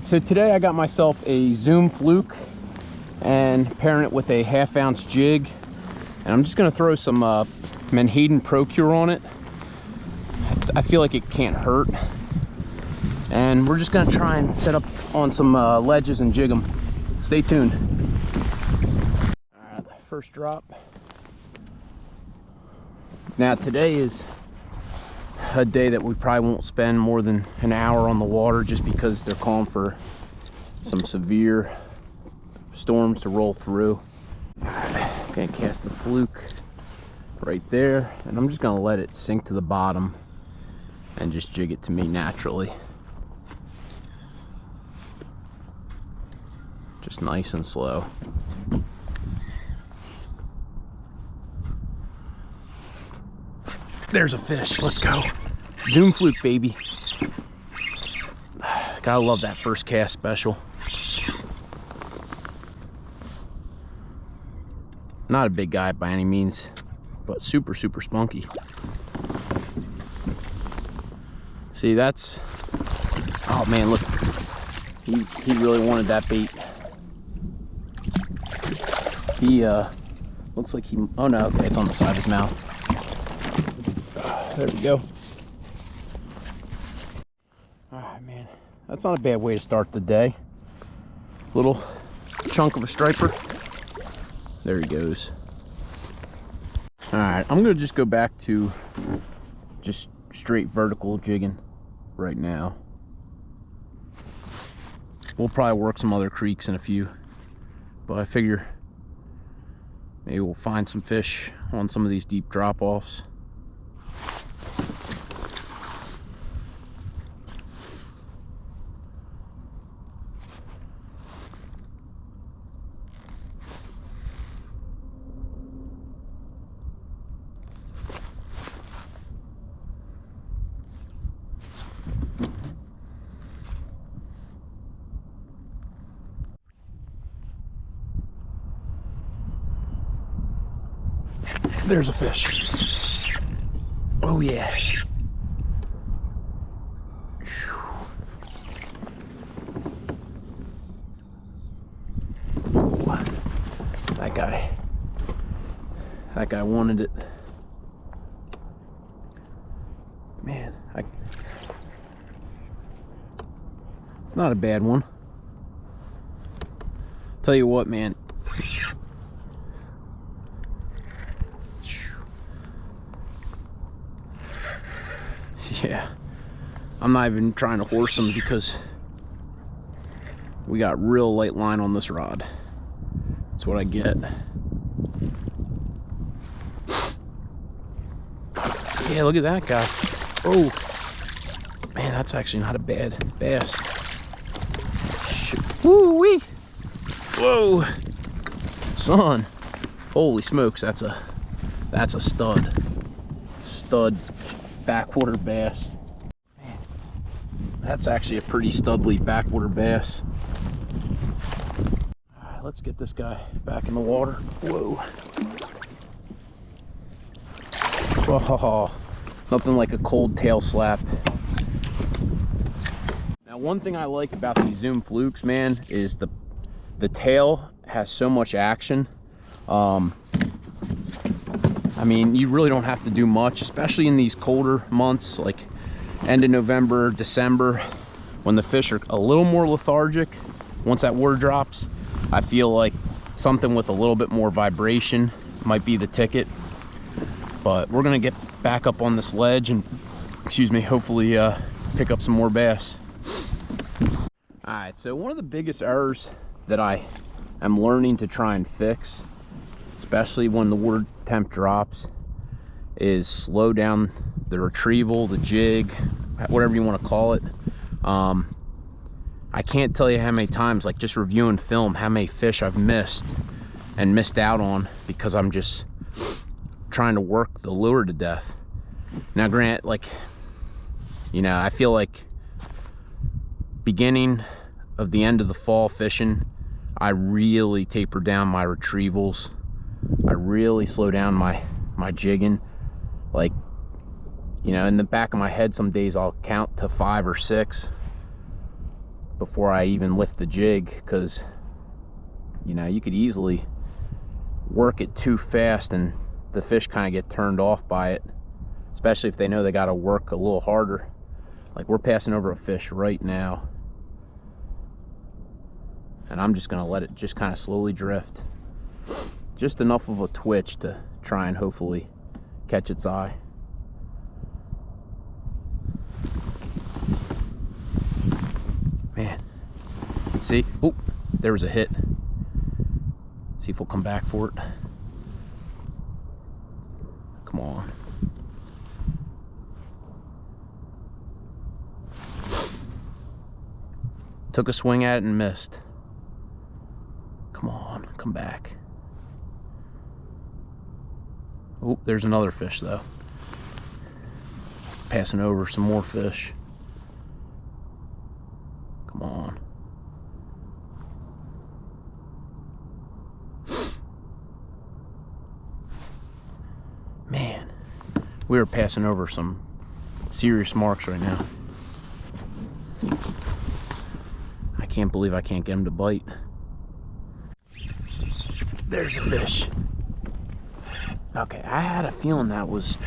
Alright, so today I got myself a Zoom Fluke and pairing it with a 1/2 ounce jig. And I'm just going to throw some Menhaden Procure on it. I feel like it can't hurt. And we're just going to try and set up on some ledges and jig them. Stay tuned. Alright, first drop. Now today is a day that we probably won't spend more than an hour on the water, just because they're calling for some severe storms to roll through. Alright, gonna cast the Fluke right there, and I'm just gonna let it sink to the bottom and just jig it to me naturally. Just nice and slow. There's a fish. Let's go. Zoom Fluke, baby. Gotta love that first cast special. Not a big guy by any means, but super spunky. See, that's... Oh man, look. He really wanted that bait. He looks like he... Oh no, okay, it's on the side of his mouth. There we go. Alright, man. That's not a bad way to start the day. Little chunk of a striper. There he goes. Alright, I'm going to just go back to just straight vertical jigging right now. We'll probably work some other creeks in a few, but I figure maybe we'll find some fish on some of these deep drop-offs. There's a fish. Oh yeah. That guy wanted it. Man, it's not a bad one. Tell you what, man. Yeah, I'm not even trying to horse them because we got real light line on this rod. That's what I get. Yeah, look at that guy. Oh, man, that's actually not a bad bass. Woo-wee. Whoa, son. Holy smokes, that's a stud backwater bass. Man, that's actually a pretty studly backwater bass. All right, let's get this guy back in the water. Whoa. Oh, nothing like a cold tail slap. Now, one thing I like about these Zoom Flukes, man, is the tail has so much action. I mean, you really don't have to do much, especially in these colder months, like end of November, December, when the fish are a little more lethargic. Once that water drops, I feel like something with a little bit more vibration might be the ticket. But we're gonna get back up on this ledge and, excuse me, hopefully pick up some more bass. All right, so one of the biggest errors that I am learning to try and fix, especially when the water temp drops, is slow down the retrieval, the jig, whatever you want to call it. I can't tell you how many times, like just reviewing film, how many fish I've missed out on because I'm just trying to work the lure to death. Now, Grant, like, you know, I feel like beginning of the end of the fall fishing, I really taper down my retrievals. I really slow down my jigging. Like, you know, in the back of my head, some days I'll count to 5 or 6. before I even lift the jig, because you know, you could easily work it too fast and the fish kind of get turned off by it, especially if they know they got to work a little harder. Like, we're passing over a fish right now, and I'm just gonna let it just kind of slowly drift, just enough of a twitch to try and hopefully catch its eye. Man, let's see. Oh, there was a hit. See if we'll come back for it. Come on. Took a swing at it and missed. Come on, come back. Oh, there's another fish though. Passing over some more fish. Come on. Man, we are passing over some serious marks right now. I can't believe I can't get him to bite. There's a fish. Okay, I had a feeling that was...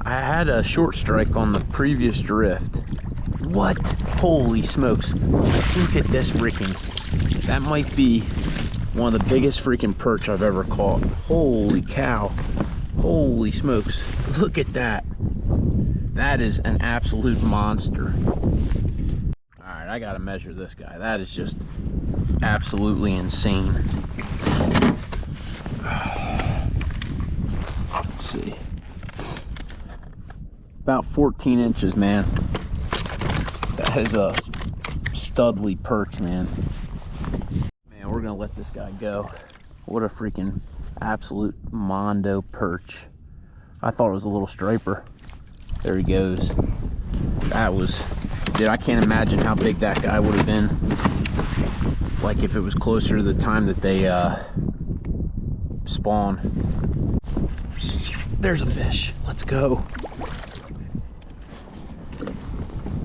I had a short strike on the previous drift. What? Holy smokes. Look at this freaking... That might be one of the biggest freaking perch I've ever caught. Holy cow. Holy smokes. Look at that. That is an absolute monster. Alright, I gotta measure this guy. That is just absolutely insane. Let's see. About 14 inches, man. That is a studly perch, man. Man, we're gonna let this guy go. What a freaking absolute mondo perch. I thought it was a little striper. There he goes. That was... Dude, I can't imagine how big that guy would have been. Like, if it was closer to the time that they spawn. There's a fish. Let's go.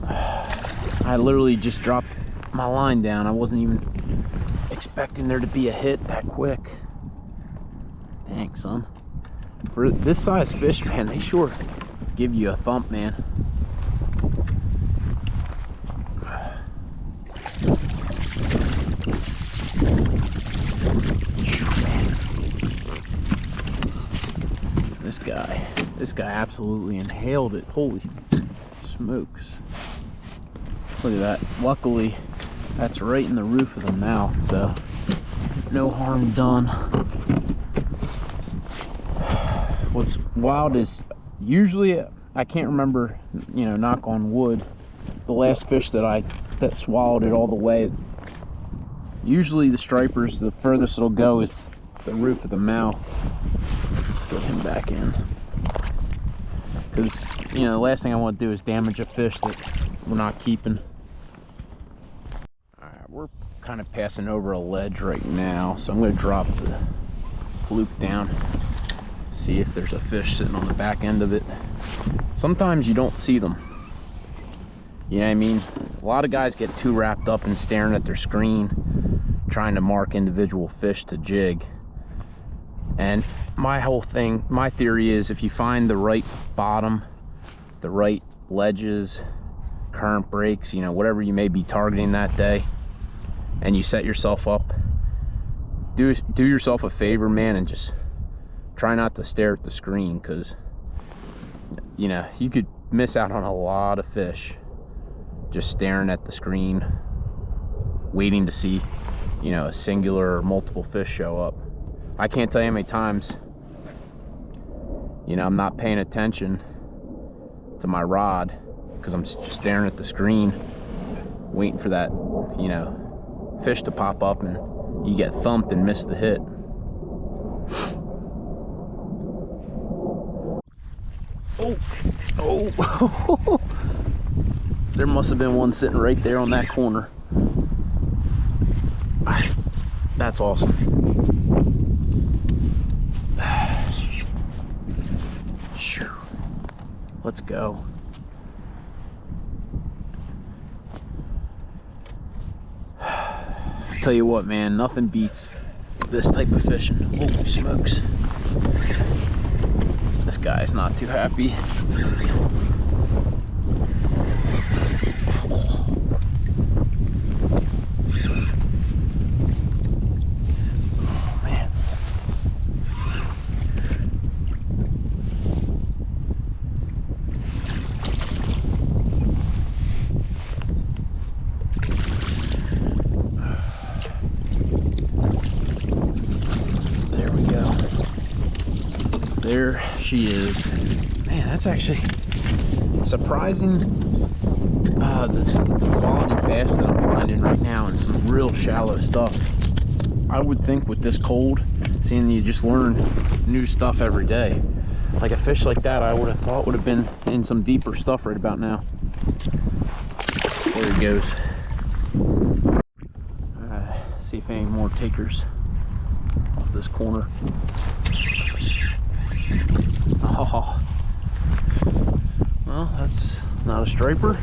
I literally just dropped my line down. I wasn't even expecting there to be a hit that quick. Dang, son. For this size fish, man, they sure give you a thump, man. This guy absolutely inhaled it. Holy smokes. Look at that. Luckily, that's right in the roof of the mouth, so no harm done. What's wild is usually, I can't remember, you know, knock on wood, the last fish that swallowed it all the way. Usually the stripers, the furthest it'll go is the roof of the mouth. Let's get him back in. Because, you know, the last thing I want to do is damage a fish that we're not keeping. Alright, we're kind of passing over a ledge right now, so I'm going to drop the fluke down, see if there's a fish sitting on the back end of it. Sometimes you don't see them. You know what I mean? A lot of guys get too wrapped up in staring at their screen, trying to mark individual fish to jig. And my theory is, if you find the right bottom, the right ledges, current breaks, you know, whatever you may be targeting that day, and you set yourself up, do yourself a favor, man, and just try not to stare at the screen, because, you know, you could miss out on a lot of fish just staring at the screen, waiting to see, you know, a singular or multiple fish show up. I can't tell you how many times, you know, I'm not paying attention to my rod because I'm just staring at the screen, waiting for that, you know, fish to pop up, and you get thumped and miss the hit. Oh. There must have been one sitting right there on that corner. That's awesome. Let's go. Tell you what, man, nothing beats this type of fishing. Holy smokes. This guy's not too happy. Oh, man. There we go. There she is. Man, that's actually surprising. This quality bass that I'm finding right now in some real shallow stuff. I would think with this cold, seeing you just learn new stuff every day, like a fish like that I would have thought would have been in some deeper stuff right about now. There he goes. See if any more takers off this corner. Oh, well, that's not a striper.